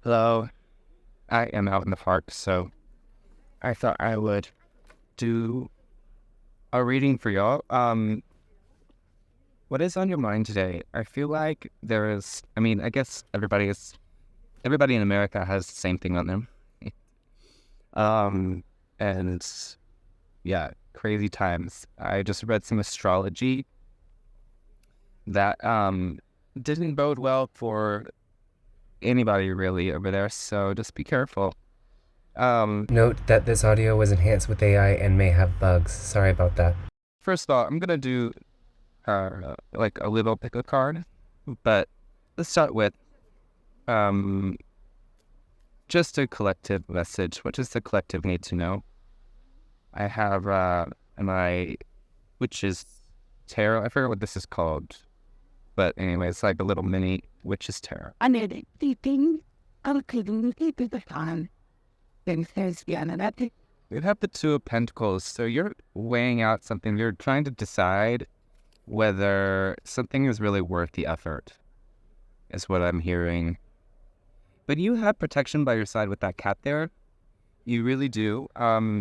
Hello, I am out in the park, so I thought I would do a reading for y'all. What is on your mind today? I feel like I guess everybody in America has the same thing on them. Um, and yeah, crazy times. I just read some astrology that didn't bode well for anybody really over there, so just be careful. Um, Note that this audio was enhanced with AI and may have bugs. Sorry about that. First of all, I'm gonna do like a little pick a card, but let's start with um, just a collective message. What does the collective need to know? I have my witch's tarot. I forget what this is called, but anyway, it's like a little mini witch's tarot. I need it. Thinking, I'm keeping the time. Then says, yeah, and that We have the Two of Pentacles, so you're weighing out something. You're trying to decide whether something is really worth the effort, is what I'm hearing. But you have protection by your side with that cat there. You really do.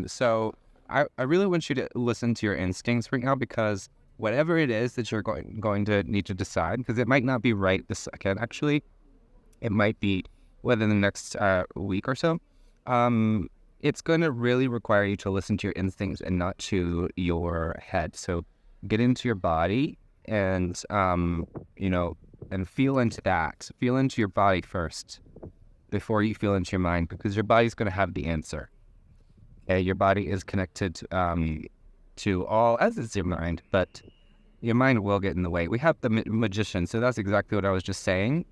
So I really want you to listen to your instincts right now, because whatever it is that you're going to need to decide, because it might not be right this second, actually. It might be within the next week or so. It's going to really require you to listen to your instincts and not to your head. So get into your body and, and feel into that. Feel into your body first before you feel into your mind, because your body's going to have the answer. Okay? Your body is connected to all, as is your mind, but your mind will get in the way. We have the magician, so that's exactly what I was just saying.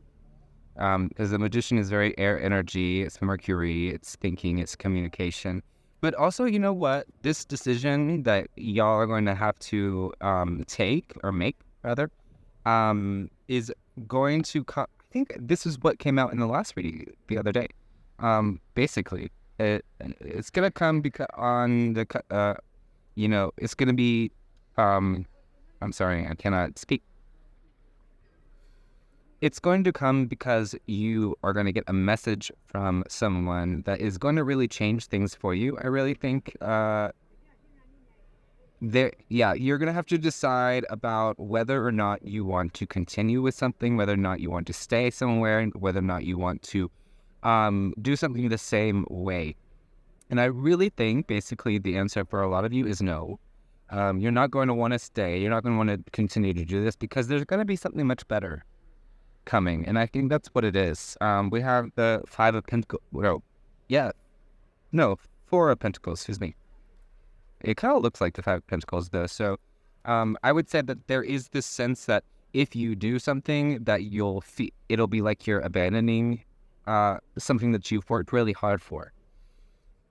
Because the magician is very air energy, it's Mercury, it's thinking, it's communication. But also, you know what? This decision that y'all are going to have to take, or make, rather, is going to I think this is what came out in the last reading the other day. Basically, it's going to come because it's going to be, I'm sorry, I cannot speak. It's going to come because you are going to get a message from someone that is going to really change things for you. I really think you're going to have to decide about whether or not you want to continue with something, whether or not you want to stay somewhere, and whether or not you want to do something the same way. And I really think basically the answer for a lot of you is no. You're not going to want to stay. You're not going to want to continue to do this, because there's going to be something much better coming, and I think that's what it is. We have the Five of Pentacles. Four of Pentacles. Excuse me. It kind of looks like the Five of Pentacles, though. So, I would say that there is this sense that if you do something, that it'll be like you're abandoning something that you've worked really hard for,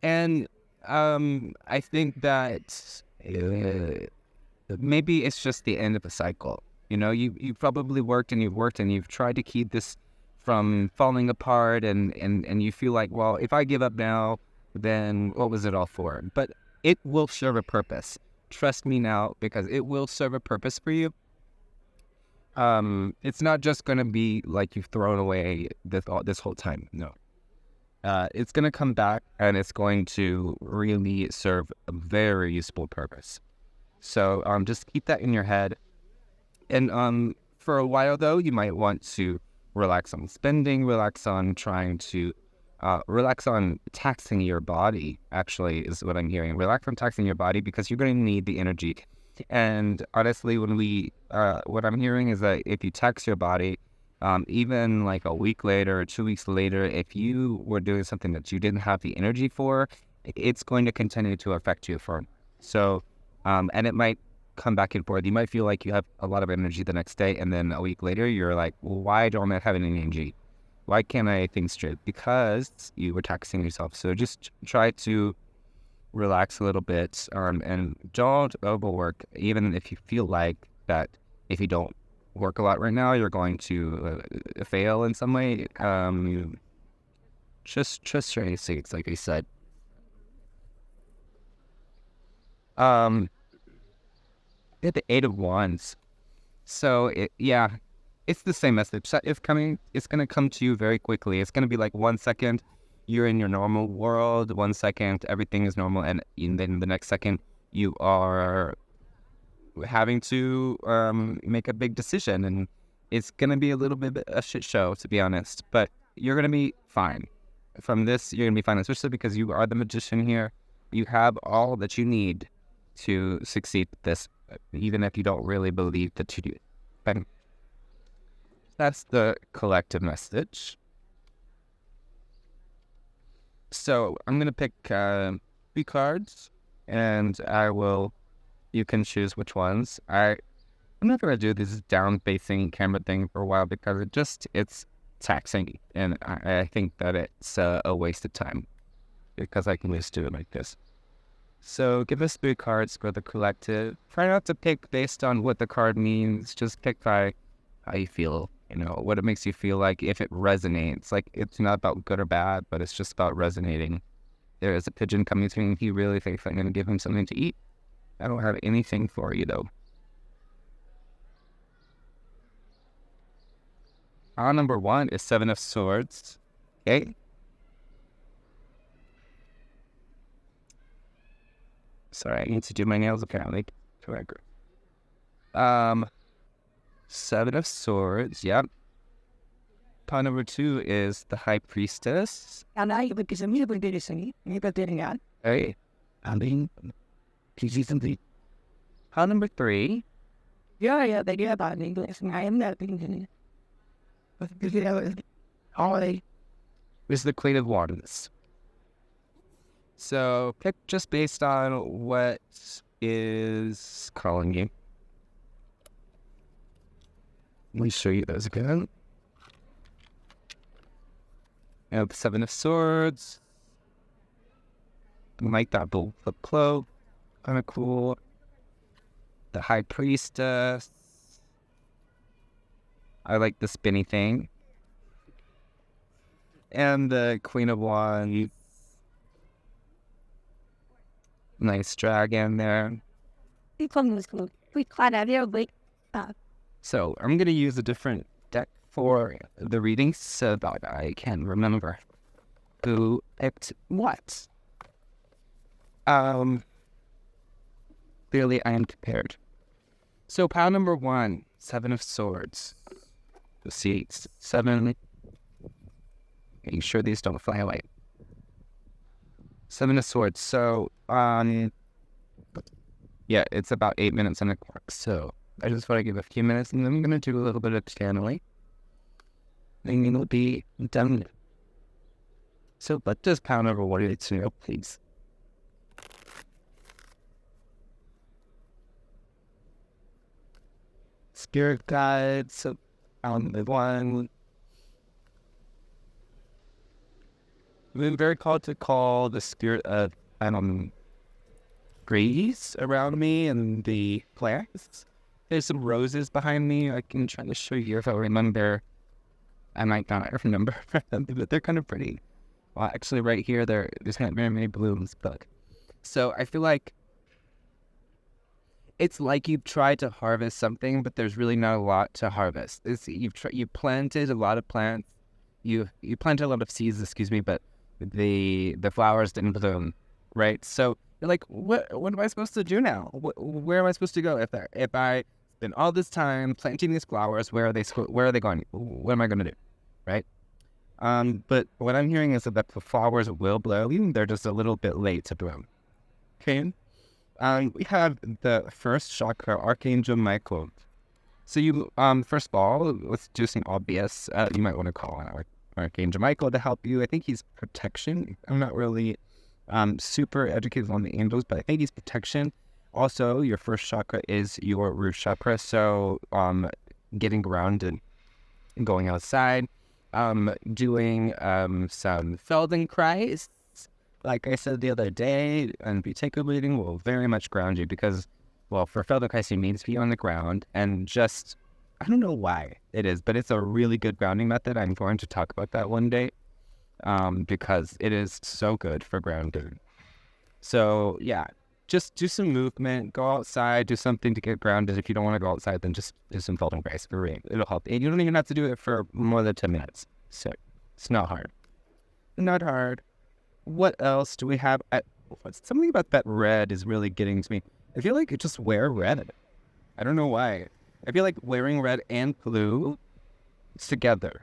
and I think that maybe it's just the end of a cycle. You know, you probably worked and you've tried to keep this from falling apart, and you feel like, well, if I give up now, then what was it all for? But it will serve a purpose. Trust me now, because it will serve a purpose for you. It's not just going to be like you've thrown away this whole time. No. It's going to come back, and it's going to really serve a very useful purpose. So just keep that in your head. And for a while, though, you might want to relax on spending, relax on taxing your body, actually, is what I'm hearing. Relax on taxing your body, because you're going to need the energy. And honestly, what I'm hearing is that if you tax your body, even like a week later or 2 weeks later, if you were doing something that you didn't have the energy for, it's going to continue to affect you and it might come back and forth. You might feel like you have a lot of energy the next day, and then a week later you're like, well, why don't I have any energy? Why can't I think straight? Because you were taxing yourself. So just try to relax a little bit, and don't overwork, even if you feel like that if you don't work a lot right now, you're going to fail in some way. Just trust your instincts, like I said. At the Eight of Wands. So, it's the same message. It's coming. It's going to come to you very quickly. It's going to be like 1 second you're in your normal world. 1 second everything is normal, and then the next second you are having to make a big decision, and it's going to be a little bit a shit show, to be honest. But you're going to be fine. From this, you're going to be fine, especially because you are the magician here. You have all that you need to succeed at this, even if you don't really believe that you do. But that's the collective message. So I'm going to pick 3 cards, and you can choose which ones. I'm not going to do this down-facing camera thing for a while because it's taxing, and I think that it's a waste of time because I can just do it like this. So give us 3 cards for the collective. Try not to pick based on what the card means. Just pick by how you feel, what it makes you feel like, if it resonates. Like, it's not about good or bad, but it's just about resonating. There is a pigeon coming to me, and he really thinks I'm going to give him something to eat. I don't have anything for you, though. Number 1 is 7 of Swords. Okay. Sorry, I need to do my nails apparently. Correct. 7 of Swords, yep. Pile number 2 is the High Priestess. Okay. Pile number 3. Yeah, they get about English, and I am not thinking. Is the Queen of Wands. So pick just based on what is calling you. Let me show you those again. I have the 7 of Swords. I like that bull flip cloak. Kind of cool. The High Priestess. I like the spinny thing. And the Queen of Wands. Nice dragon there. So I'm going to use a different deck for the reading so that I can remember who picked what. Clearly I am prepared. So pile number 1, 7 of Swords. You'll see 7. Making sure these don't fly away. 7 of Swords. So, yeah, it's about 8 minutes on the clock. So I just want to give a few minutes, and then I'm going to do a little bit of channeling. And then it'll be done. So let this pile number 1 need to know, please. Spirit guides. So pile number 1. I've been very called to call the spirit of breeze around me and the plants. There's some roses behind me. I can try to show you if I remember. I might not remember, but they're kind of pretty. Well, actually, right here, there's not very many blooms, but so I feel like it's like you've tried to harvest something, but there's really not a lot to harvest. You planted a lot of plants. You planted a lot of seeds, but the flowers didn't bloom, right? So you're like, what am I supposed to do now? Where am I supposed to go if I spend all this time planting these flowers? Where are they going? What am I going to do, right? But what I'm hearing is that the flowers will bloom. They're just a little bit late to bloom. Okay. We have the first chakra, Archangel Michael. So you, first of all, let's do something obvious. You might want to call on Archangel Michael to help you. I think he's protection. I'm not really super educated on the angels, but I think he's protection. Also, your first chakra is your root chakra. So getting grounded and going outside, doing some Feldenkrais. Like I said the other day, and if you take a reading, will very much ground you because, well, for Feldenkrais, it means be on the ground and just, I don't know why it is, but it's a really good grounding method. I'm going to talk about that one day because it is so good for grounding. So, yeah, just do some movement, go outside, do something to get grounded. If you don't want to go outside, then just do some folding grace for rain. It'll help. And you don't even have to do it for more than 10 minutes. So it's not hard. Not hard. What else do we have? Something about that red is really getting to me. I feel like just wear red. I don't know why. I feel like wearing red and blue together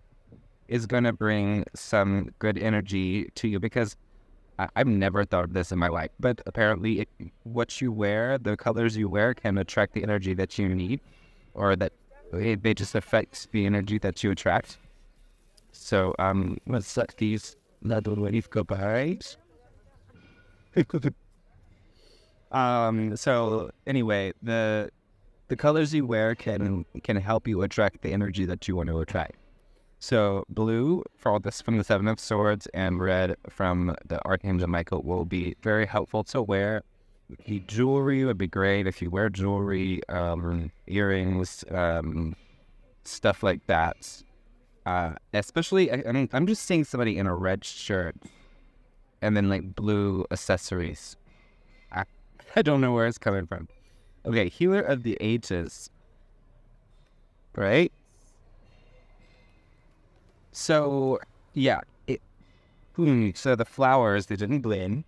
is going to bring some good energy to you, because I've never thought of this in my life, but apparently what you wear, the colors you wear, can attract the energy that you need, or that they just affect the energy that you attract. So let's let these little waves go by. So anyway, the colors you wear can help you attract the energy that you want to attract. So blue from the Seven of Swords and red from the Archangel Michael will be very helpful to wear. The jewelry would be great if you wear jewelry, earrings, stuff like that. Especially, I'm just seeing somebody in a red shirt and then like blue accessories. I don't know where it's coming from. Okay, Healer of the Ages. Right? So, yeah. So the flowers, they didn't bloom.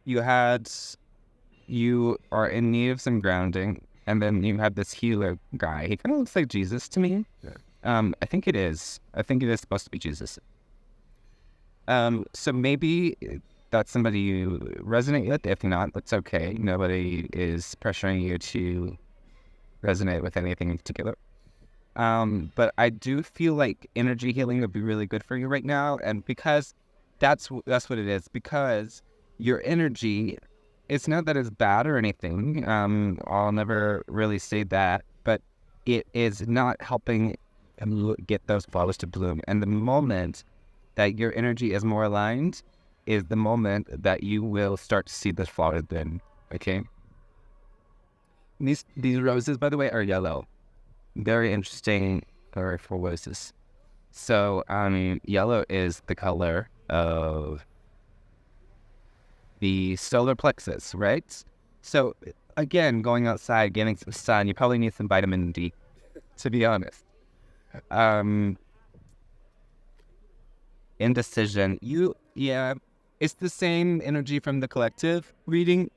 You are in need of some grounding, and then you have this healer guy. He kind of looks like Jesus to me. Yeah. I think it is. I think it is supposed to be Jesus. So maybe that's somebody you resonate with. If not, that's okay. Nobody is pressuring you to resonate with anything in particular. But I do feel like energy healing would be really good for you right now, and because that's what it is. Because your energy, it's not that it's bad or anything. I'll never really say that, but it is not helping get those flowers to bloom. And the moment that your energy is more aligned is the moment that you will start to see the flowers bloom. Okay. These roses, by the way, are yellow. Very interesting for roses. So, yellow is the color of the solar plexus, right? So, again, going outside, getting some sun, you probably need some vitamin D, to be honest. Indecision. It's the same energy from the collective reading.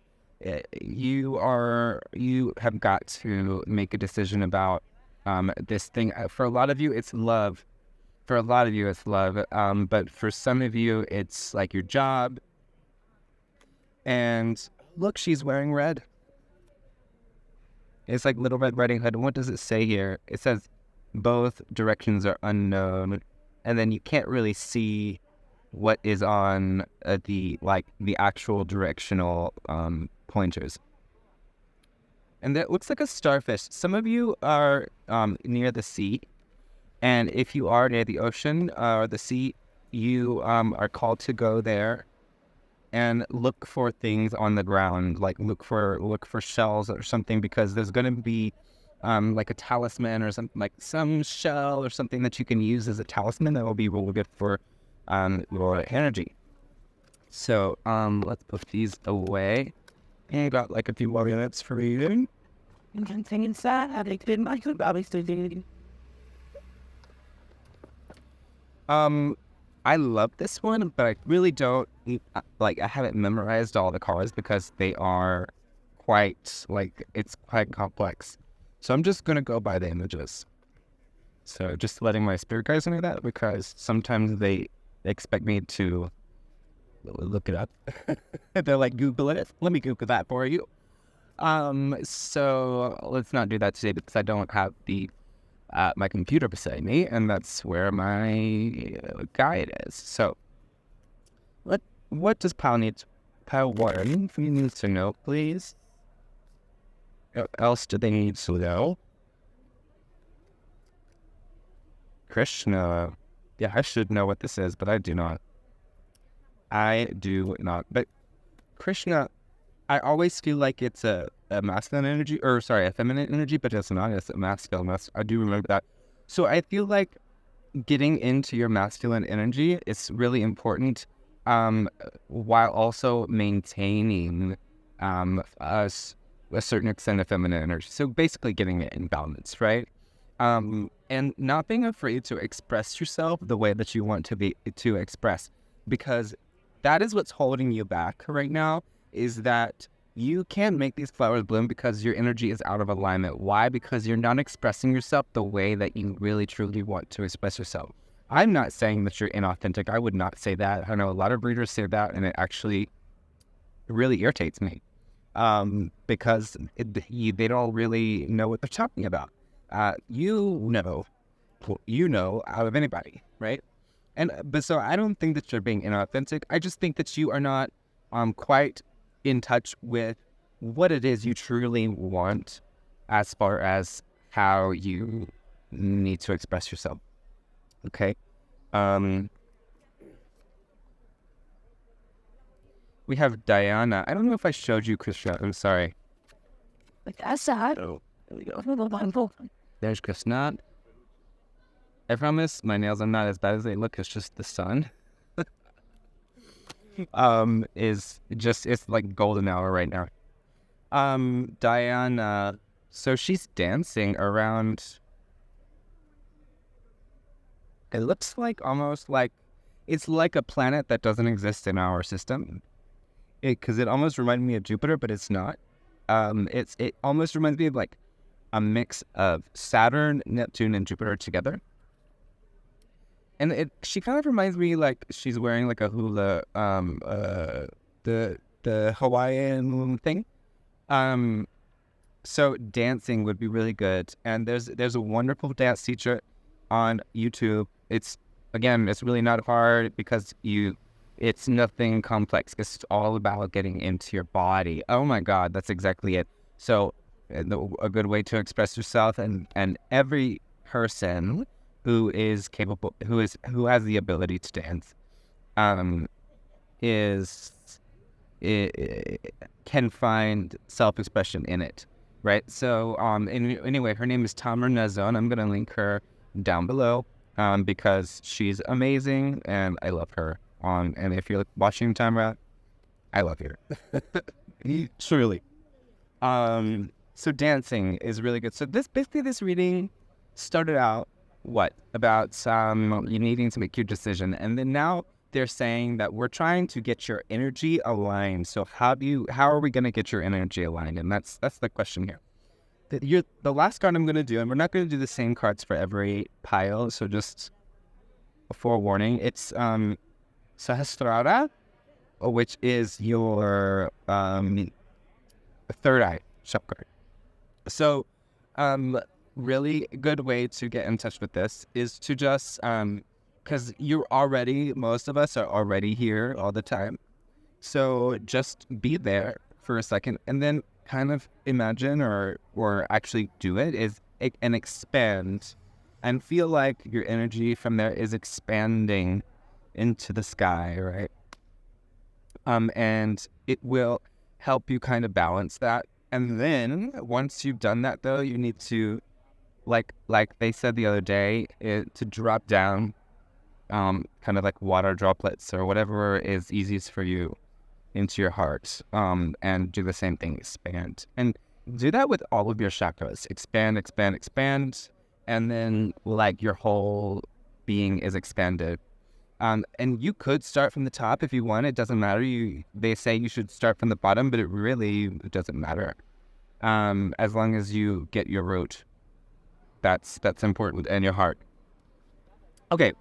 You have got to make a decision about this thing. For a lot of you, it's love. But for some of you, it's like your job. And look, she's wearing red. It's like Little Red Riding Hood. And what does it say here? It says both directions are unknown, and then you can't really see what is on the actual directional pointers. And that looks like a starfish. Some of you are near the sea, and if you are near the ocean or the sea, you are called to go there and look for things on the ground, like look for shells or something, because there's going to be like a talisman or something, like some shell or something that you can use as a talisman that will be really good for your energy. So let's put these away. And got like a few more minutes for reading. I love this one, but I really don't I haven't memorized all the cards because they are it's quite complex. So I'm just gonna go by the images. So just letting my spirit guides know that, because sometimes they expect me to look it up. They're like, Google it. Let me Google that for you. So let's not do that today, because I don't have the my computer beside me, and that's where my guide is. So what does Pal need? Pal 1 needs to know, please. What else do they need to know? Krishna. Yeah, I should know what this is, but I do not. But Krishna, I always feel like it's a masculine energy, or sorry, a feminine energy, but it's not. It's a masculine. I do remember that. So I feel like getting into your masculine energy is really important, while also maintaining a certain extent of feminine energy. So basically getting it in balance, right? And not being afraid to express yourself the way that you want to express, because that is what's holding you back right now, is that you can't make these flowers bloom because your energy is out of alignment. Why? Because you're not expressing yourself the way that you really truly want to express yourself. I'm not saying that you're inauthentic. I would not say that. I know a lot of readers say that, and it actually really irritates me, because they don't really know what they're talking about. You know out of anybody, right? But so I don't think that you're being inauthentic. I just think that you are not quite in touch with what it is you truly want as far as how you need to express yourself. Okay. We have Diana. I don't know if I showed you Krishna. I'm sorry. That's sad. Oh. Oh. There's Krishna. I promise my nails are not as bad as they look. It's just the sun. It's like golden hour right now. Diana. So she's dancing around. It looks like almost like it's like a planet that doesn't exist in our system. Because it almost reminded me of Jupiter, but it's not. It almost reminds me of like a mix of Saturn, Neptune, and Jupiter together. And she kind of reminds me like she's wearing like a hula, the Hawaiian thing. So dancing would be really good. And there's a wonderful dance teacher on YouTube. It's really not hard because it's nothing complex. It's all about getting into your body. Oh my God, that's exactly it. So a good way to express yourself, and every person who is capable, who has the ability to dance, can find self-expression in it, right? So anyway, her name is Tamar Nazon. I'm gonna link her down below, because she's amazing and I love her. And if you're watching Tamara, I love you. Truly. So dancing is really good. So this reading started out about you needing to make your decision, and then now they're saying that we're trying to get your energy aligned. So how are we going to get your energy aligned? And that's the question here. The last card I'm going to do, and we're not going to do the same cards for every pile. So just a forewarning, it's Sahasrara, which is your third eye chakra. So, really good way to get in touch with this is to just, because most of us are already here all the time. So just be there for a second and then kind of imagine or actually do it and expand and feel like your energy from there is expanding into the sky, right? And it will help you kind of balance that. And then once you've done that, though, you need to, like they said the other day, to drop down, kind of like water droplets or whatever is easiest for you into your heart, and do the same thing, expand. And do that with all of your chakras. Expand, expand, expand, and then like your whole being is expanded. And you could start from the top if you want. It doesn't matter. They say you should start from the bottom, but it really doesn't matter. As long as you get your root, that's important, and your heart. Okay,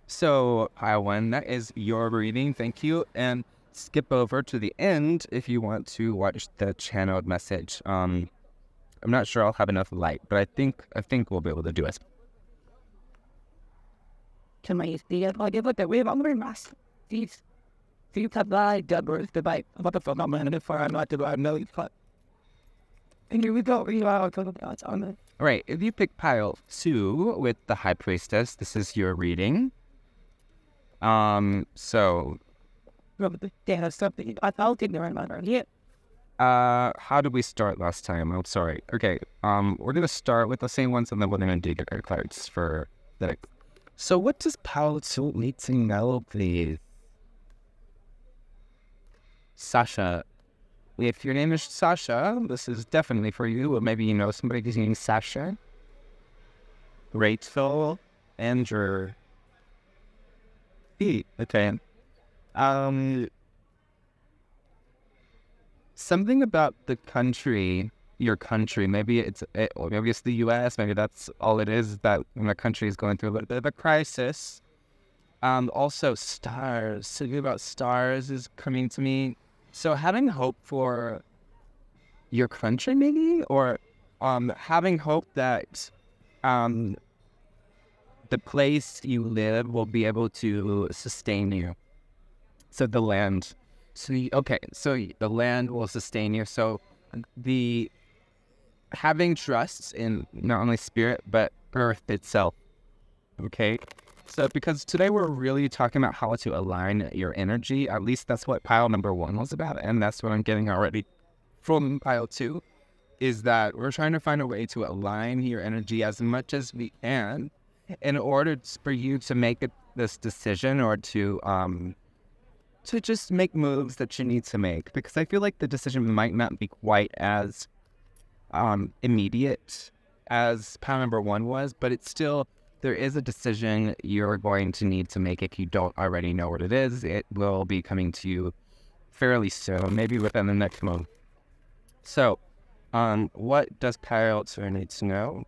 so pile one, that is your reading. Thank you, and skip over to the end if you want to watch the channeled message. I'm not sure I'll have enough light, but I think we'll be able to do it. To my I give like the wave on my mask. These have died, Deborah's debate. What the fuck, I'm in it for I'm not to I know you cut. And here we go. We are on it. All right, if you pick pile 2 with the High Priestess, this is your reading. So there's something I felt ignorant about here. how did we start last time? I'm sorry. Okay, we're gonna start with the same ones, and then we're gonna do our cards for the next. So what does Paul need to know, please? Sasha, if your name is Sasha, this is definitely for you. Or maybe you know somebody who's named Sasha, Rachel, Andrew. Okay. Something about the country, your country. Or maybe it's the U.S. Maybe that's all it is. That when a country is going through a little bit of a crisis. Also stars. Something about stars is coming to me. So having hope for your country, maybe, or having hope that the place you live will be able to sustain you. So the land. So the land will sustain you. So the having trust in not only spirit but earth itself. Okay. So because today we're really talking about how to align your energy. At least that's what pile number 1 was about, and that's what I'm getting already from pile 2. Is that we're trying to find a way to align your energy as much as we can in order for you to make this decision, or to just make moves that you need to make. Because I feel like the decision might not be quite as immediate as pile number 1 was, but it's still, there is a decision you're going to need to make. If you don't already know what it is, it will be coming to you fairly soon, maybe within the next month. So, what does pile 2 need to know?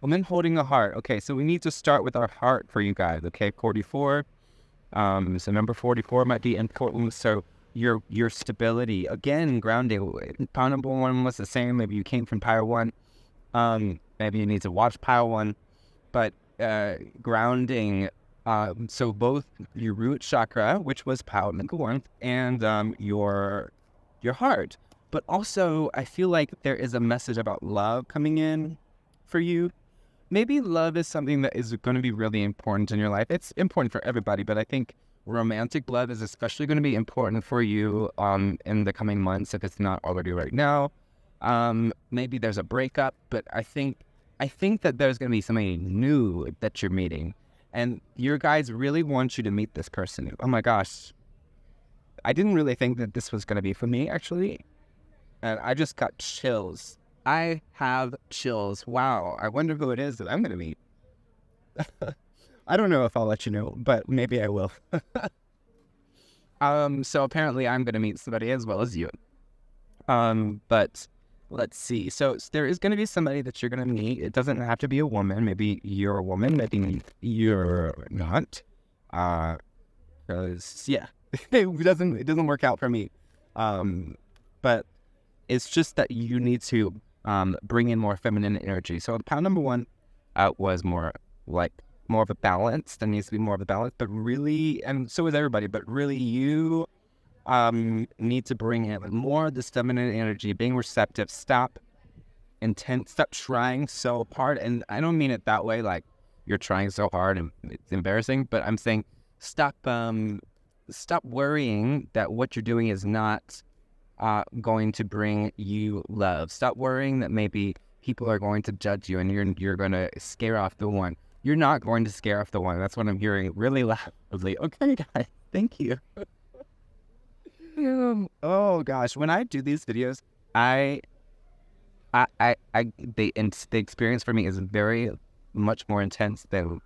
Woman holding a heart. Okay, so we need to start with our heart for you guys. Okay, 44. So number 44 might be important. So your stability, again, grounding. Pile number 1 was the same. Maybe you came from pile 1. Maybe you need to watch pile 1. But grounding. So both your root chakra, which was pile number 1, and your heart. But also, I feel like there is a message about love coming in for you. Maybe love is something that is going to be really important in your life. It's important for everybody, but I think romantic love is especially going to be important for you in the coming months, if it's not already right now. Maybe there's a breakup, but I think that there's going to be somebody new that you're meeting. And your guys really want you to meet this person. Oh my gosh. I didn't really think that this was going to be for me, actually. And I just got chills. I have chills. Wow. I wonder who it is that I'm going to meet. I don't know if I'll let you know, but maybe I will. So apparently I'm going to meet somebody as well as you. But let's see. So there is going to be somebody that you're going to meet. It doesn't have to be a woman. Maybe you're a woman. Maybe you're not. Because, yeah, it doesn't work out for me. But it's just that you need to bring in more feminine energy. So pile number 1 was more of a balance. There needs to be more of a balance, but really, and so is everybody, but really you need to bring in more of this feminine energy, being receptive. Stop trying so hard. And I don't mean it that way, like you're trying so hard and it's embarrassing, but I'm saying stop worrying that what you're doing is not going to bring you love. Stop worrying that maybe people are going to judge you and you're going to scare off the one. You're not going to scare off the one. That's what I'm hearing really loudly. Okay, guys, thank you. Oh gosh, when I do these videos, the experience for me is very much more intense than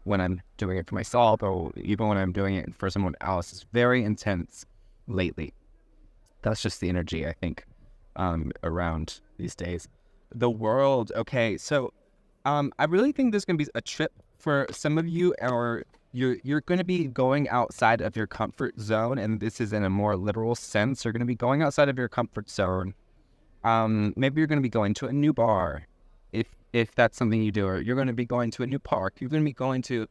when I'm doing it for myself, or even when I'm doing it for someone else. It's very intense lately. That's just the energy, I think, around these days. The world, okay, so I really think there's going to be a trip for some of you, or you're going to be going outside of your comfort zone, and this is in a more literal sense. You're going to be going outside of your comfort zone. Maybe you're going to be going to a new bar, if that's something you do, or you're going to be going to a new park. You're going to be going to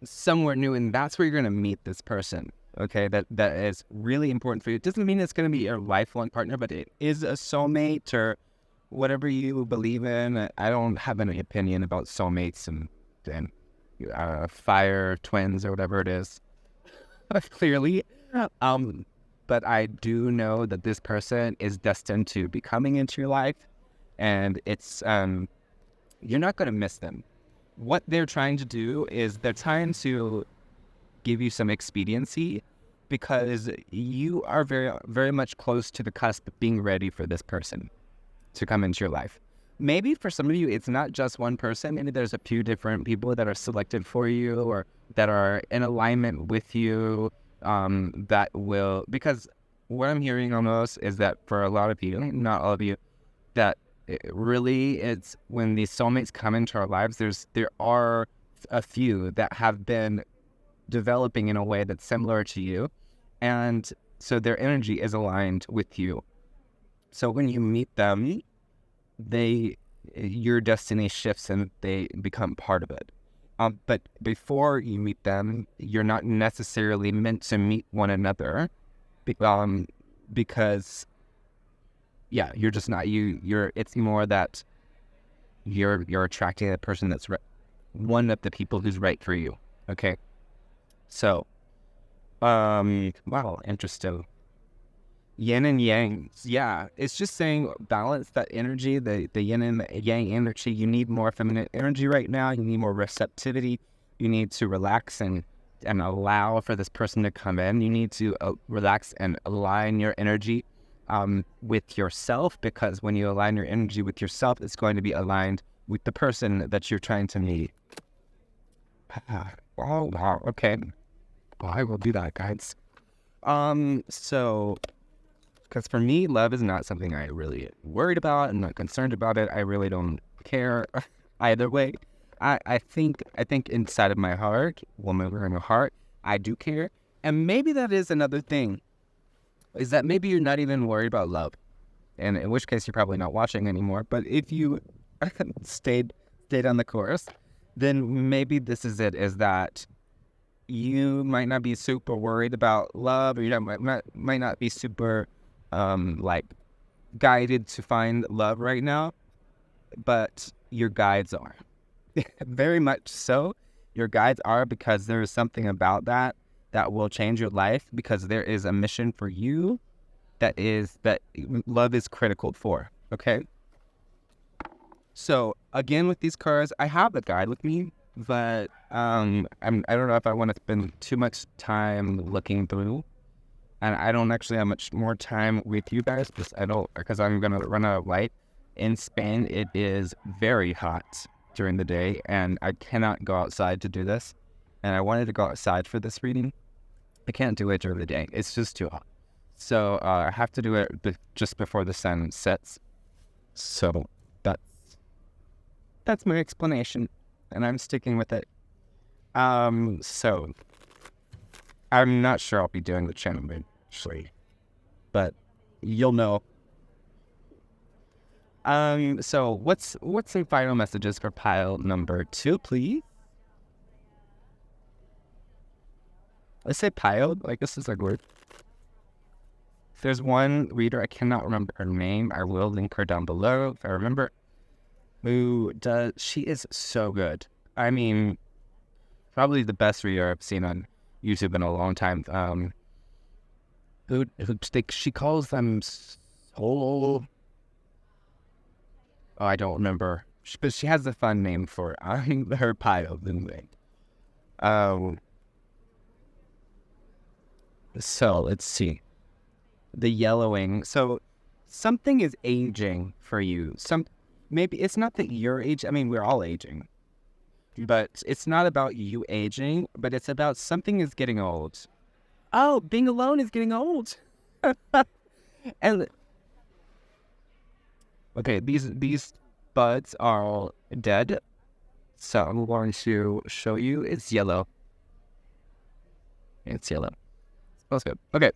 somewhere new, and that's where you're going to meet this person. Okay, that is really important for you. It doesn't mean it's going to be your lifelong partner, but it is a soulmate or whatever you believe in. I don't have any opinion about soulmates and fire twins or whatever it is. Clearly, but I do know that this person is destined to be coming into your life, and it's you're not going to miss them. What they're trying to do is they're trying to give you some expediency because you are very, very much close to the cusp of being ready for this person to come into your life. Maybe for some of you, it's not just one person. Maybe there's a few different people that are selected for you or that are in alignment with you that will, because what I'm hearing almost is that for a lot of you, not all of you, that it's when these soulmates come into our lives, there are a few that have been developing in a way that's similar to you. And so their energy is aligned with you. So when you meet them, your destiny shifts and they become part of it. But before you meet them, you're not necessarily meant to meet one another, because, yeah, you're just not you're. It's more that you're attracting a person that's one of the people who's right for you. Okay, so, wow, interesting. Yin and yang. Yeah, it's just saying balance that energy, the yin and the yang energy. You need more feminine energy right now. You need more receptivity. You need to relax and allow for this person to come in. You need to relax and align your energy with yourself, because when you align your energy with yourself, it's going to be aligned with the person that you're trying to meet. Oh, wow. Okay. Well, I will do that, guys. So... because for me, love is not something I really worried about. I'm not concerned about it. I really don't care either way. I think inside of my heart, woman in my heart, I do care. And maybe that is another thing, is that maybe you're not even worried about love. And in which case you're probably not watching anymore. But if you stayed on the course, then maybe this is it, is that you might not be super worried about love, or you might not be super... like guided to find love right now, but your guides are. Very much so. Your guides are, because there is something about that will change your life, because there is a mission for you that love is critical for. Okay. So again, with these cards, I have the guide with me, but I don't know if I want to spend too much time looking through. And I don't actually have much more time with you guys, because I'm going to run out of light. In Spain, it is very hot during the day, and I cannot go outside to do this. And I wanted to go outside for this reading. I can't do it during the day. It's just too hot. So I have to do it just before the sun sets. So that's my explanation, and I'm sticking with it. So I'm not sure I'll be doing the channel actually, but you'll know. So what's some final messages for pile number 2, please? Let's say pile, like this is a word. There's one reader, I cannot remember her name. I will link her down below if I remember. She is so good. I mean, probably the best reader I've seen on YouTube in a long time. She calls them soul. Oh, I don't remember. But she has a fun name for it. Her pile, anyway. So let's see. The yellowing. So something is aging for you. Maybe it's not that you're aging. I mean, we're all aging. But it's not about you aging, but it's about something is getting old. Oh, being alone is getting old. And okay, these buds are all dead. So I'm going to show you. It's yellow. It's yellow. Smells good. Okay.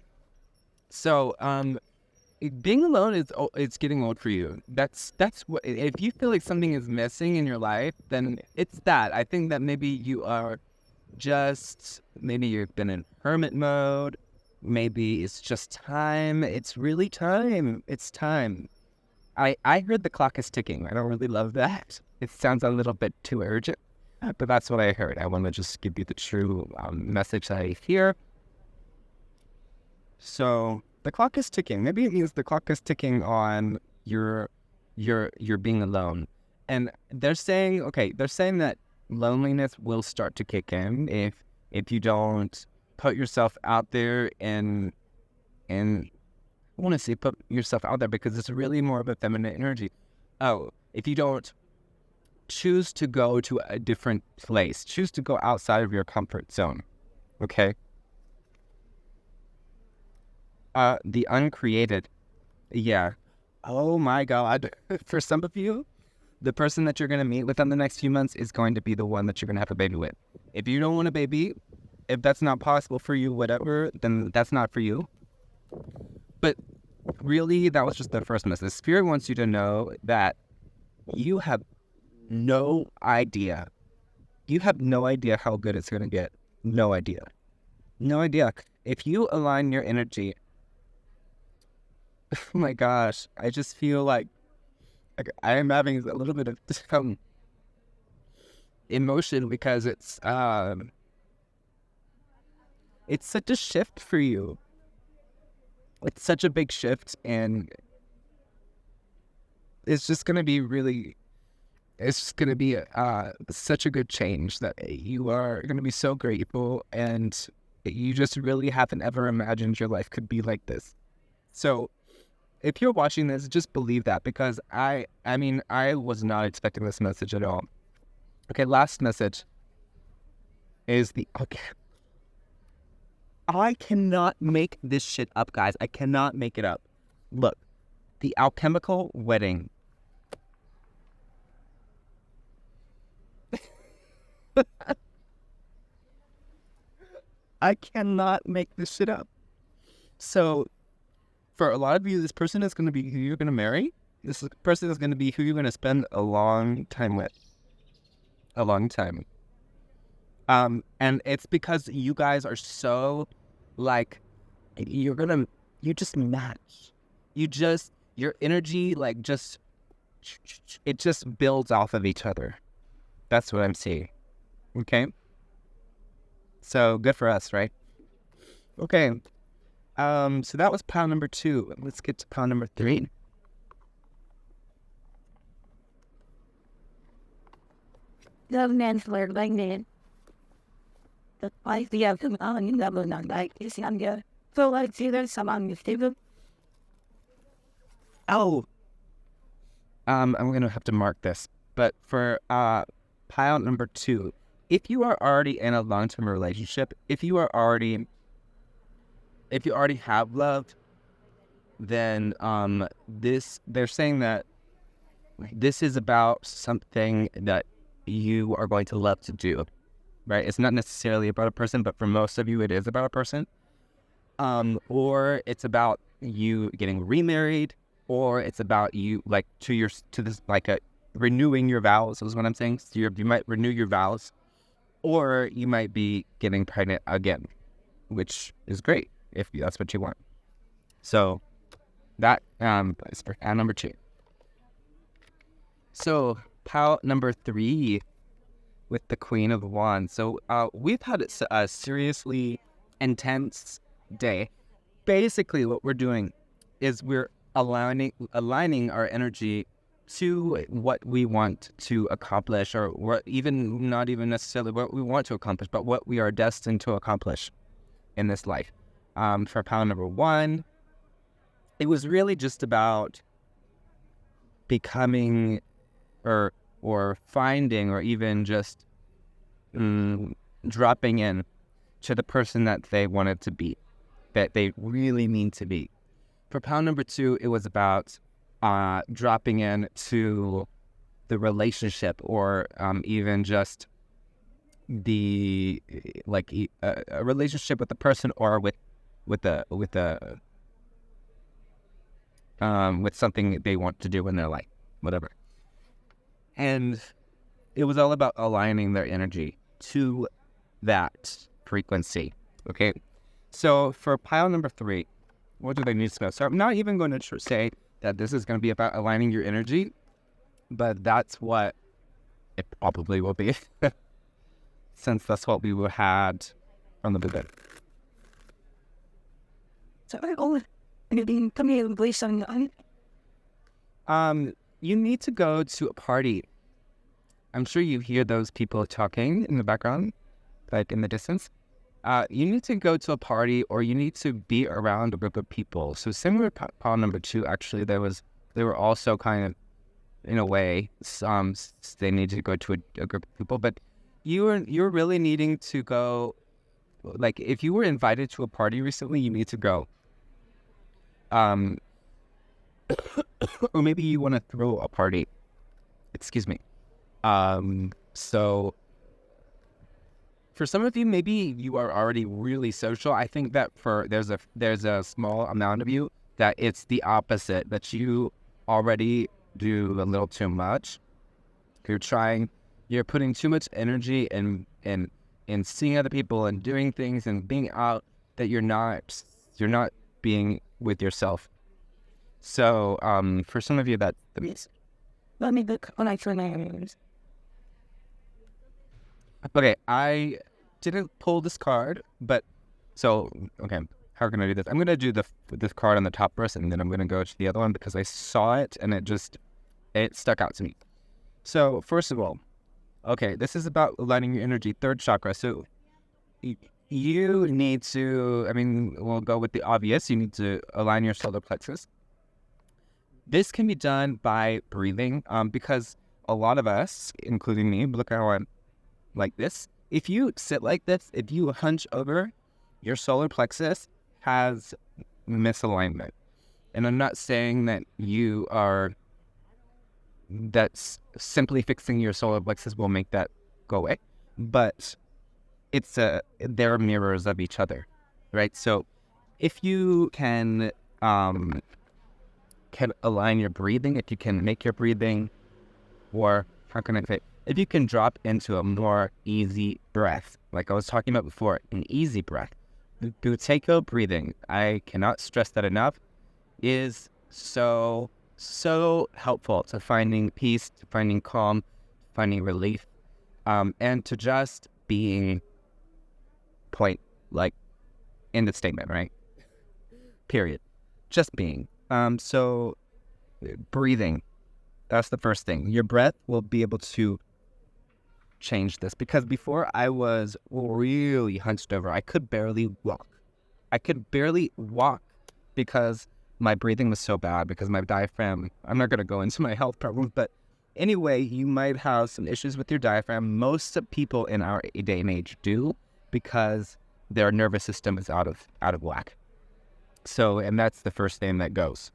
So being alone it's getting old for you. That's what, if you feel like something is missing in your life, then it's that. I think that maybe you are maybe you've been in hermit mode. Maybe it's just time. It's really time. It's time. I heard the clock is ticking. I don't really love that. It sounds a little bit too urgent, but that's what I heard. I want to just give you the true message I hear. So the clock is ticking. Maybe it means the clock is ticking on your being alone. And they're saying that loneliness will start to kick in if if you don't put yourself out there and I want to say put yourself out there because it's really more of a feminine energy. Oh, if you don't choose to go to a different place, choose to go outside of your comfort zone, okay? The uncreated, yeah. Oh my God. For some of you, the person that you're going to meet within the next few months is going to be the one that you're going to have a baby with. If you don't want a baby, if that's not possible for you, whatever, then that's not for you. But really, that was just the first message. Spirit wants you to know that you have no idea. You have no idea how good it's going to get. No idea. No idea. If you align your energy, oh my gosh, I just feel like I am having a little bit of emotion because it's such a shift for you. It's such a big shift, and it's just going to be such a good change that you are going to be so grateful, and you just really haven't ever imagined your life could be like this. So if you're watching this, just believe that, because I mean, I was not expecting this message at all. Okay, last message is I cannot make this shit up, guys. I cannot make it up. Look, the alchemical wedding. I cannot make this shit up. So, for a lot of you, this person is going to be who you're going to marry. This person is going to be who you're going to spend a long time with. A long time. And it's because you guys are so, like, you just match. Your energy, like, it just builds off of each other. That's what I'm seeing. Okay? So, good for us, right? Okay. So that was pile number 2. Let's get to pile number 3. The man's learned like man. The idea of the on level not like is younger. So like see there's some on the table. Oh. I'm gonna have to mark this. But for pile number 2, if you are already in a long-term relationship, if you already have love, then they're saying that this is about something that you are going to love to do, right? It's not necessarily about a person, but for most of you, it is about a person. Or it's about you getting remarried, or it's about you renewing your vows is what I'm saying. So you might renew your vows, or you might be getting pregnant again, which is great if that's what you want. So that is for pile number 2. So pile number 3 with the Queen of Wands. So we've had a seriously intense day. Basically, what we're doing is we're aligning our energy to what we want to accomplish, or not even necessarily what we want to accomplish, but what we are destined to accomplish in this life. For pile number 1, it was really just about becoming or finding, or even just dropping in to the person that they wanted to be, that they really mean to be. For pile number 2, it was about dropping in to the relationship, or even just a relationship with the person, or with something they want to do in their life, whatever. And it was all about aligning their energy to that frequency. Okay. So for pile number 3, what do they need to know? So I'm not even going to say that this is going to be about aligning your energy, but that's what it probably will be, since that's what we had from the beginning. So I always come here and play something. You need to go to a party. I'm sure you hear those people talking in the background, like in the distance. you need to go to a party or you need to be around a group of people. So similar to pile number 2, actually, they were also kind of, in a way, they need to go to a group of people, but you're really needing to go, like, if you were invited to a party recently, you need to go. Or maybe you want to throw a party. Excuse me. So for some of you, maybe you are already really social. I think that there's a small amount of you that it's the opposite, that you already do a little too much. You're putting too much energy in seeing other people and doing things and being out, that you're not being with yourself. So for some of you, that's the reason. Let me look when I turn my ears. Okay, I didn't pull this card, but okay, how can I do this? I'm going to do this card on the top first, and then I'm going to go to the other one because I saw it and it stuck out to me. So first of all, okay, this is about aligning your energy, 3rd chakra. So you need to, we'll go with the obvious. You need to align your solar plexus. This can be done by breathing, because a lot of us, including me, look how I'm like this. If you sit like this, if you hunch over, your solar plexus has misalignment. And I'm not saying that that's simply fixing your solar plexus will make that go away, but they're mirrors of each other, right? So if you can align your breathing, if you can make your breathing, or how can I say, if you can drop into a more easy breath, like I was talking about before, an easy breath. Buteyko breathing, I cannot stress that enough, is so helpful to finding peace, to finding calm, finding relief, and to just being point, like in the statement, right? Period. Just being. So breathing, that's the first thing. Your breath will be able to change this, because before I was really hunched over. I could barely walk because my breathing was so bad, because my diaphragm, I'm not going to go into my health problems, but anyway, you might have some issues with your diaphragm. Most people in our day and age do, because their nervous system is out of whack. So, and that's the first thing that goes.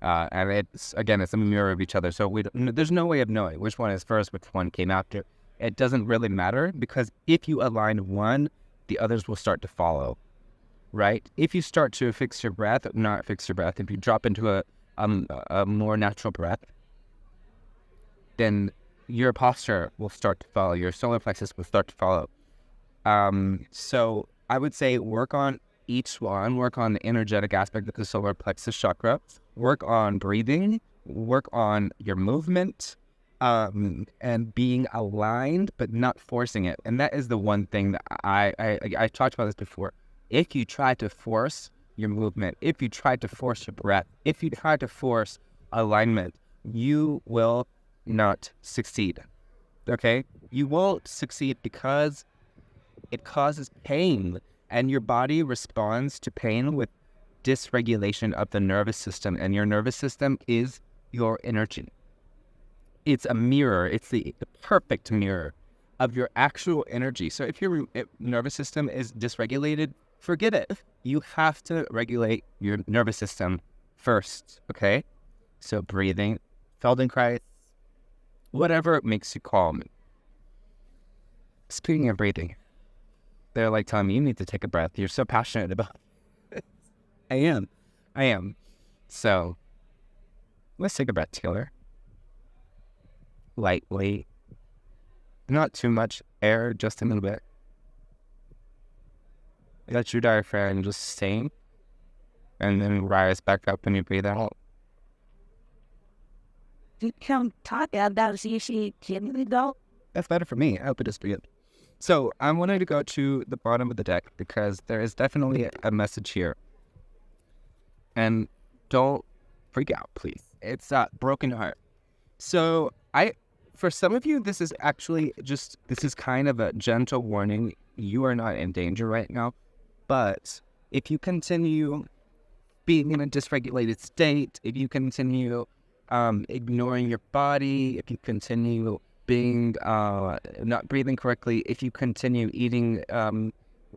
And it's a mirror of each other. So there's no way of knowing which one is first, which one came after. It doesn't really matter, because if you align one, the others will start to follow, right? If you start to if you drop into a more natural breath, then your posture will start to follow, your solar plexus will start to follow. So I would say work on each one, work on the energetic aspect of the solar plexus chakra, work on breathing, work on your movement, and being aligned, but not forcing it. And that is the one thing that I talked about this before. If you try to force your movement, if you try to force your breath, if you try to force alignment, you will not succeed. Okay? You won't succeed because it causes pain, and your body responds to pain with dysregulation of the nervous system, and your nervous system is your energy. It's a mirror. It's the perfect mirror of your actual energy. So if your nervous system is dysregulated, forget it. You have to regulate your nervous system first, okay? So breathing, Feldenkrais, whatever makes you calm. Speaking of breathing, they're like telling me, you need to take a breath. You're so passionate about it. I am. So let's take a breath together. Lightly. Not too much air, just a little bit. Let your diaphragm just sink, and then rise back up when you breathe out. You can talk about though. That's better for me. I hope it is for you. So I wanted to go to the bottom of the deck, because there is definitely a message here. And don't freak out, please. It's a broken heart. So for some of you, this is kind of a gentle warning. you are not in danger right now. But if you continue being in a dysregulated state, if you continue ignoring your body, if you continue being not breathing correctly, if you continue eating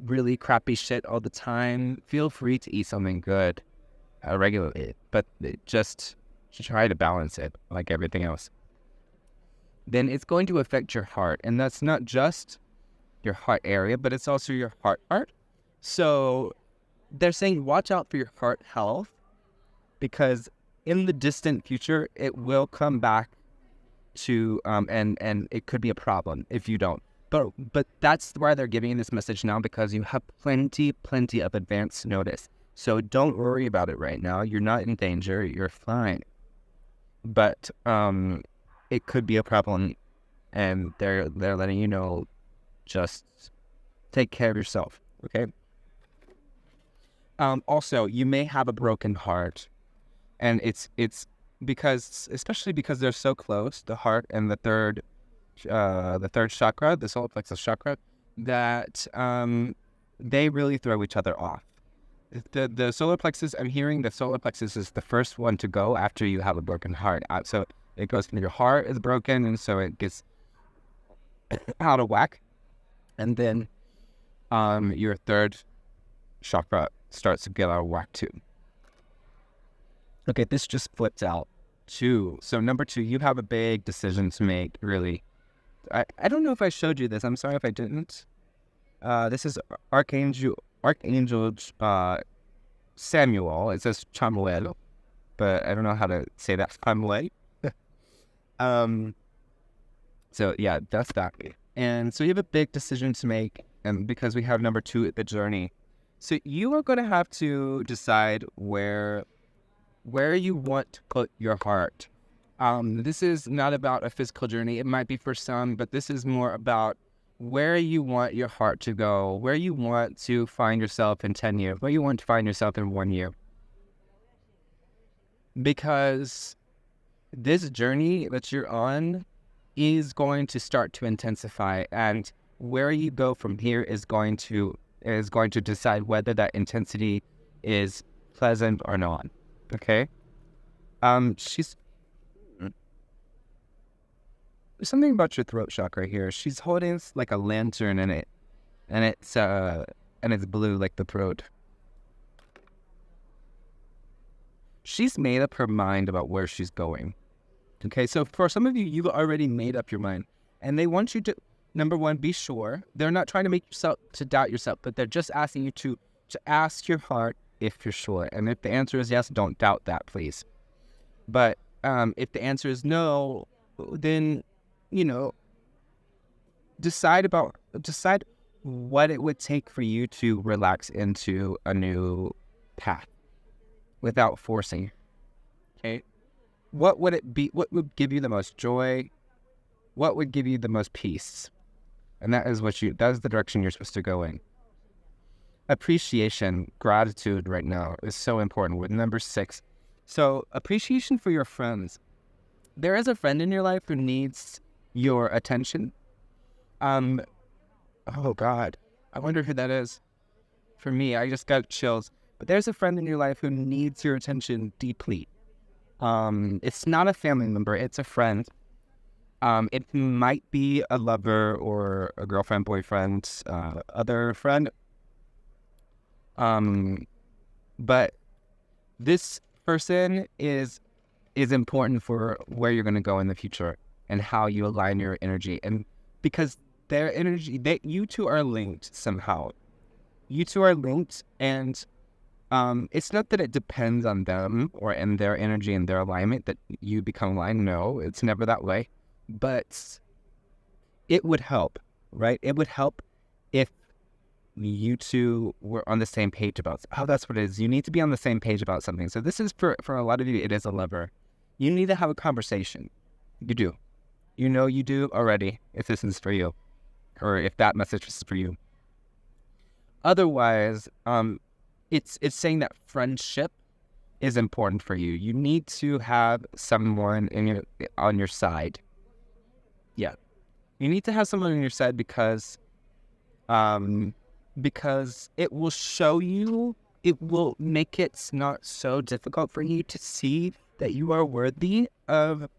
really crappy shit all the time, feel free to eat something good regularly, but just try to balance it like everything else. Then it's going to affect your heart, and that's not just your heart area, but it's also your heart. So they're saying watch out for your heart health, because in the distant future it will come back to and it could be a problem if you don't. But that's why they're giving you this message now, because you have plenty of advance notice. So don't worry about it right now. You're not in danger. You're fine. But it could be a problem, and they're letting you know, just take care of yourself, okay? Also, you may have a broken heart, and it's because, especially because they're so close, the heart and the third chakra, the solar plexus chakra, that they really throw each other off. The solar plexus, I'm hearing the solar plexus is the first one to go after you have a broken heart. So it goes from your heart is broken, and so it gets out of whack, and then your third chakra starts to get out of whack too. Okay, this just flipped out too. So number 2, you have a big decision to make, really. I don't know if I showed you this. I'm sorry if I didn't. This is Archangel Samuel. It says Chamuel, but I don't know how to say that. Chamuel. So yeah, that's that. And so you have a big decision to make, and because we have number 2, the journey. So you are going to have to decide where you want to put your heart. This is not about a physical journey. It might be for some, but this is more about where you want your heart to go, where you want to find yourself in 10 years, where you want to find yourself in 1 year. Because this journey that you're on is going to start to intensify, and where you go from here is going to decide whether that intensity is pleasant or not. Okay? There's something about your throat chakra here. She's holding like a lantern in it, and it's blue like the throat. She's made up her mind about where she's going. Okay, so for some of you, you've already made up your mind, and they want you to, number 1, be sure. They're not trying to make yourself to doubt yourself, but they're just asking you to ask your heart if you're sure. And if the answer is yes, don't doubt that, please. But if the answer is no, then, decide what it would take for you to relax into a new path without forcing. Okay? What would it be? What would give you the most joy? What would give you the most peace? And that is the direction you're supposed to go in. Appreciation, gratitude right now is so important with number 6. So appreciation for your friends. There is a friend in your life who needs your attention. Oh God, I wonder who that is. For me, I just got chills. But there's a friend in your life who needs your attention deeply. It's not a family member, it's a friend. It might be a lover or a girlfriend, boyfriend, other friend. But this person is important for where you're going to go in the future and how you align your energy. And because their energy, you two are linked somehow. You two are linked, and it's not that it depends on them or in their energy and their alignment that you become aligned. No, it's never that way. But it would help, right? It would help if you two were on the same page about, that's what it is. You need to be on the same page about something. So this is for a lot of you, it is a lover. You need to have a conversation. You do. You do already, if this is for you, or if that message is for you. Otherwise, it's saying that friendship is important for you. You need to have someone on your side. Yeah. You need to have someone on your side because because it will show you, it will make it not so difficult for you to see that you are worthy of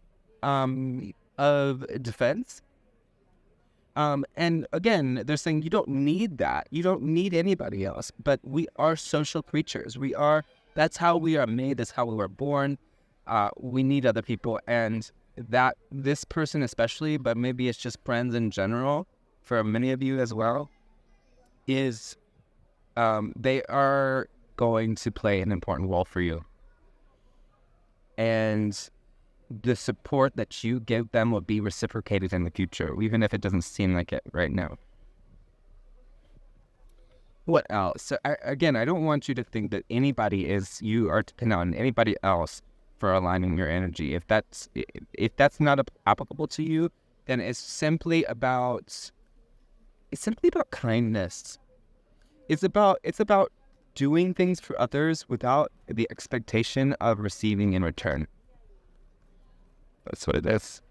defense. And again, they're saying you don't need that. You don't need anybody else. But we are social creatures. That's how we are made. That's how we were born. We need other people. And that this person especially, but maybe it's just friends in general, for many of you as well, is they are going to play an important role for you. And the support that you give them will be reciprocated in the future, even if it doesn't seem like it right now. What else? So I don't want you to think that you are dependent on anybody else for aligning your energy. If that's not applicable to you, then it's simply about kindness. It's about doing things for others without the expectation of receiving in return. That's what it is.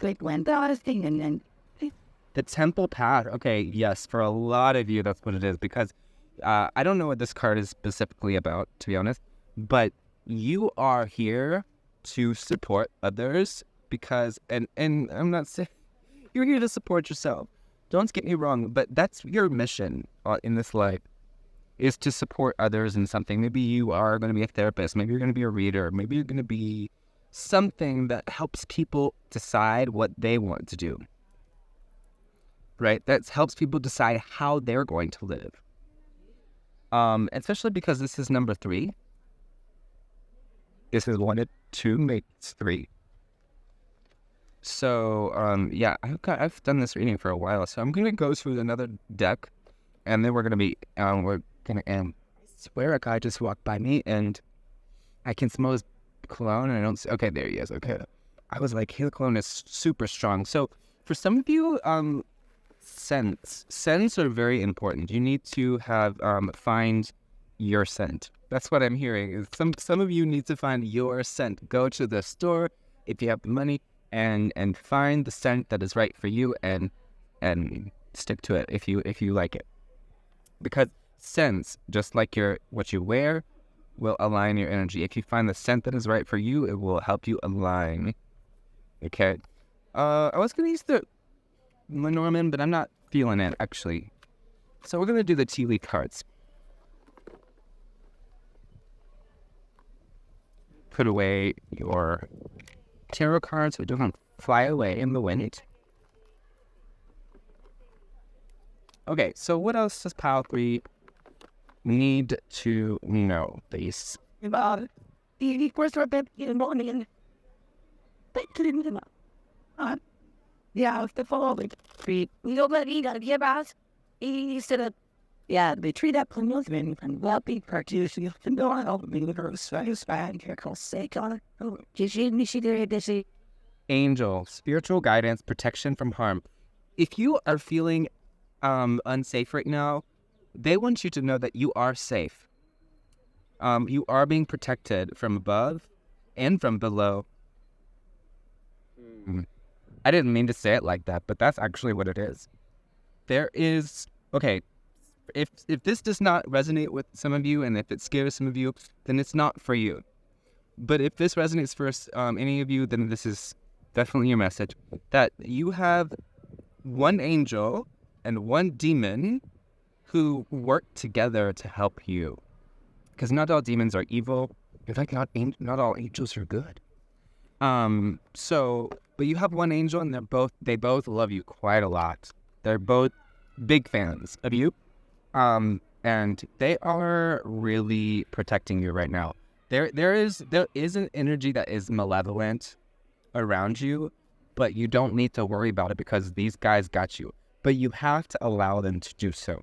Like when I was thinking, and The temple path. Okay, yes, for a lot of you, that's what it is. Because I don't know what this card is specifically about, to be honest. But you are here to support others because, and I'm not saying you're here to support yourself. Don't get me wrong, but that's your mission in this life, is to support others in something. Maybe you are going to be a therapist. Maybe you're going to be a reader. Maybe you're going to be something that helps people decide what they want to do. Right? That helps people decide how they're going to live. Especially because this is number 3. This is 1 and 2, makes 3. So, yeah, I've done this reading for a while, so I'm going to go through another deck, and then we're going to I swear a guy just walked by me, and I can smell his cologne, and I don't see, okay, there he is, okay. I was like, his cologne is super strong. So, for some of you, scents are very important. You need to find your scent. That's what I'm hearing. Is some of you need to find your scent. Go to the store if you have the money and find the scent that is right for you and stick to it if you like it. Because scents, just like what you wear, will align your energy. If you find the scent that is right for you, it will help you align. Okay. I was gonna use the Lenormand, but I'm not feeling it actually. So we're gonna do the tea leaf cards. Put away your tarot cards so it doesn't fly away in the wind. Okay, so what else does pile 3 need to know, please? about the first repent in the morning, yeah, the following street. We don't let eat give us. He said, yeah, they treat that policeman and wealthy purchase. You can go on over me with her satisfied here called sake on it. Angel, spiritual guidance, protection from harm. If you are feeling unsafe right now, they want you to know that you are safe. You are being protected from above and from below. I didn't mean to say it like that, but that's actually what it is. There is, okay, if this does not resonate with some of you and if it scares some of you, then it's not for you. But if this resonates for any of you, then this is definitely your message, that you have one angel and one demon who work together to help you. Because not all demons are evil. In fact, not all angels are good. But you have one angel, and they both love you quite a lot. They're both big fans of you, and they are really protecting you right now. There is an energy that is malevolent around you, but you don't need to worry about it because these guys got you. But you have to allow them to do so.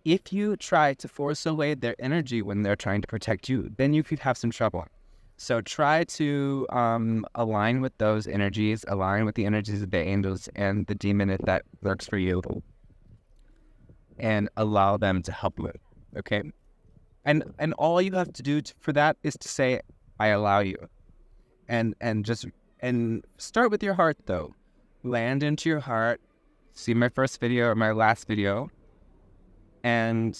If you try to force away their energy when they're trying to protect you, then you could have some trouble. So try to align with those energies, align with the energies of the angels and the demon if that works for you, and allow them to help you, okay? And all you have to do for that is to say, I allow you. And start with your heart, though. Land into your heart. see my first video or my last video, and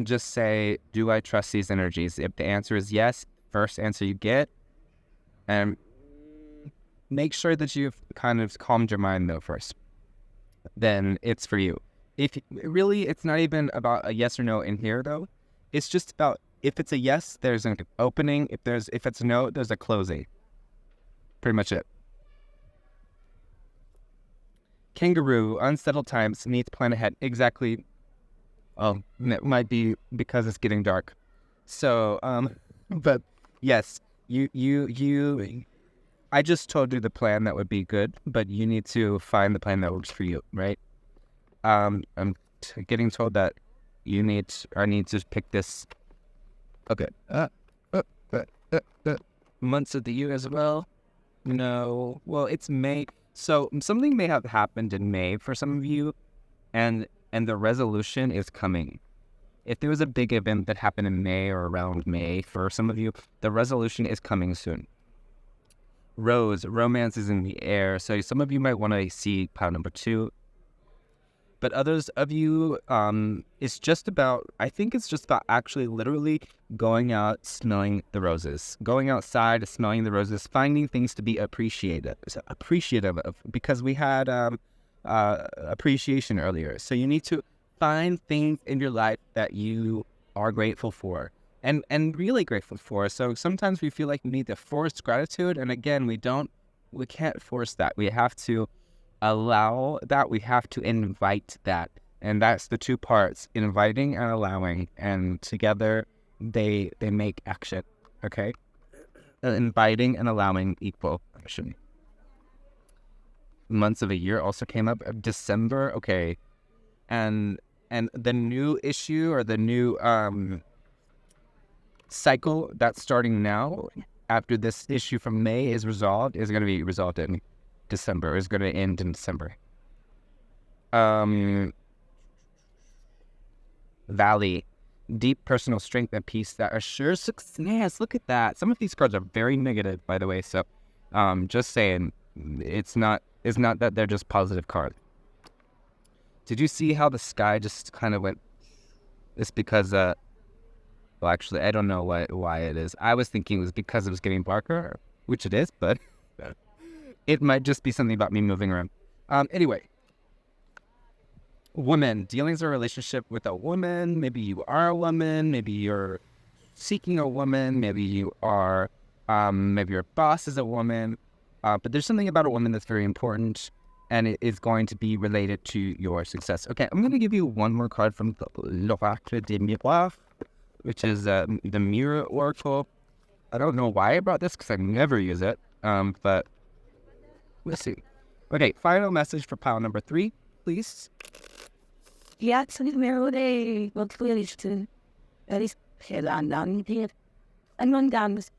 just say, do I trust these energies? If the answer is yes, first answer you get, and make sure that you've kind of calmed your mind though first. Then it's for you. If really, it's not even about a yes or no in here though. It's just about, if it's a yes, there's an opening. If it's a no, there's a closing. Pretty much it. Kangaroo, unsettled times, needs to plan ahead. Exactly. Oh, it might be because it's getting dark. So, but yes, I just told you the plan that would be good, but you need to find the plan that works for you, right? I'm getting told that I need to pick this. Okay. Months of the year as well. No. Well, it's May. So something may have happened in May for some of you, and the resolution is coming. If there was a big event that happened in May or around May for some of you, the resolution is coming soon. Rose, romance is in the air. So some of you might want to see pile number 2. But others of you, it's just about actually literally going out, smelling the roses. Going outside, smelling the roses, finding things to be appreciative of, because we had appreciation earlier. So you need to find things in your life that you are grateful for and really grateful for. So sometimes we feel like we need to force gratitude. And again, we can't force that. We have to allow that. We have to invite that. And that's the two parts, inviting and allowing. And together they make action. Okay? Inviting and allowing equal action. Months of a year also came up. December, okay. And the new issue, or the new cycle that's starting now after this issue from May is resolved, is going to be resolved in December. Is going to end in December. Valley, deep personal strength and peace that assures success. Look at that. Some of these cards are very negative, by the way. So, just saying, it's not that they're just positive cards. Did you see how the sky just kind of went? It's because, well, actually, I don't know why it is. I was thinking it was because it was getting darker, which it is, but it might just be something about me moving around. Anyway, woman, dealings or relationship with a woman. Maybe you are a woman. Maybe you're seeking a woman. Maybe you are, maybe your boss is a woman. But there's something about a woman that's very important, and it is going to be related to your success. Okay, I'm going to give you one more card from the L'Oracle des Miroirs, which is the Mirror Oracle. I don't know why I brought this, because I never use it, but let's see. Okay, final message for pile number 3, please. Yeah, it's a mirror day. What's clearly to at least head on down here. And run down this.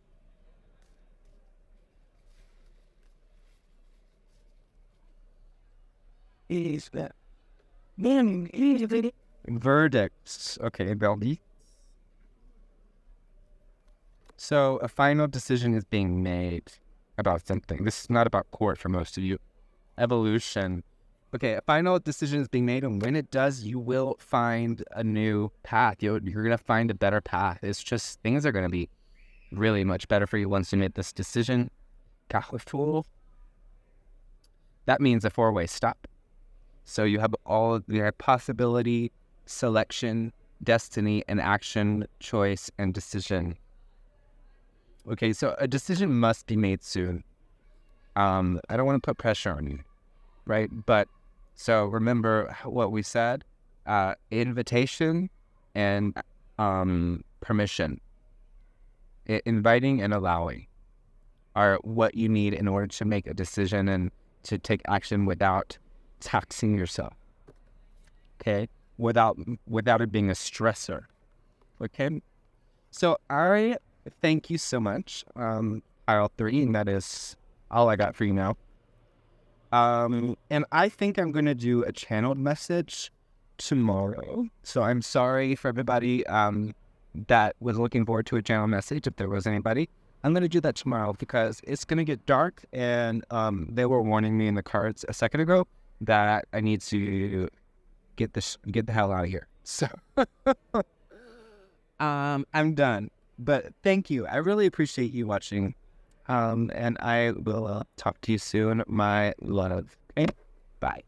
Is that man? Verdicts. Okay, Beldy. So a final decision is being made about something. This is not about court for most of you. Evolution. Okay, a final decision is being made, and when it does, you will find a new path. You're going to find a better path. It's just, things are going to be really much better for you once you make this decision. Carrefour. That means a 4-way stop. So you have possibility, selection, destiny, and action, choice, and decision. Okay, so a decision must be made soon. I don't want to put pressure on you, right? But so remember what we said, invitation and permission. Inviting and allowing are what you need in order to make a decision and to take action without taxing yourself. Okay? Without it being a stressor. Okay? So I thank you so much. Pile 3, and that is all I got for you now. And I think I'm going to do a channeled message tomorrow. So I'm sorry for everybody that was looking forward to a channel message, if there was anybody. I'm going to do that tomorrow because it's going to get dark, and they were warning me in the cards a second ago that I need to get the hell out of here. So I'm done. But thank you. I really appreciate you watching. And I will talk to you soon, my love. Okay? Bye.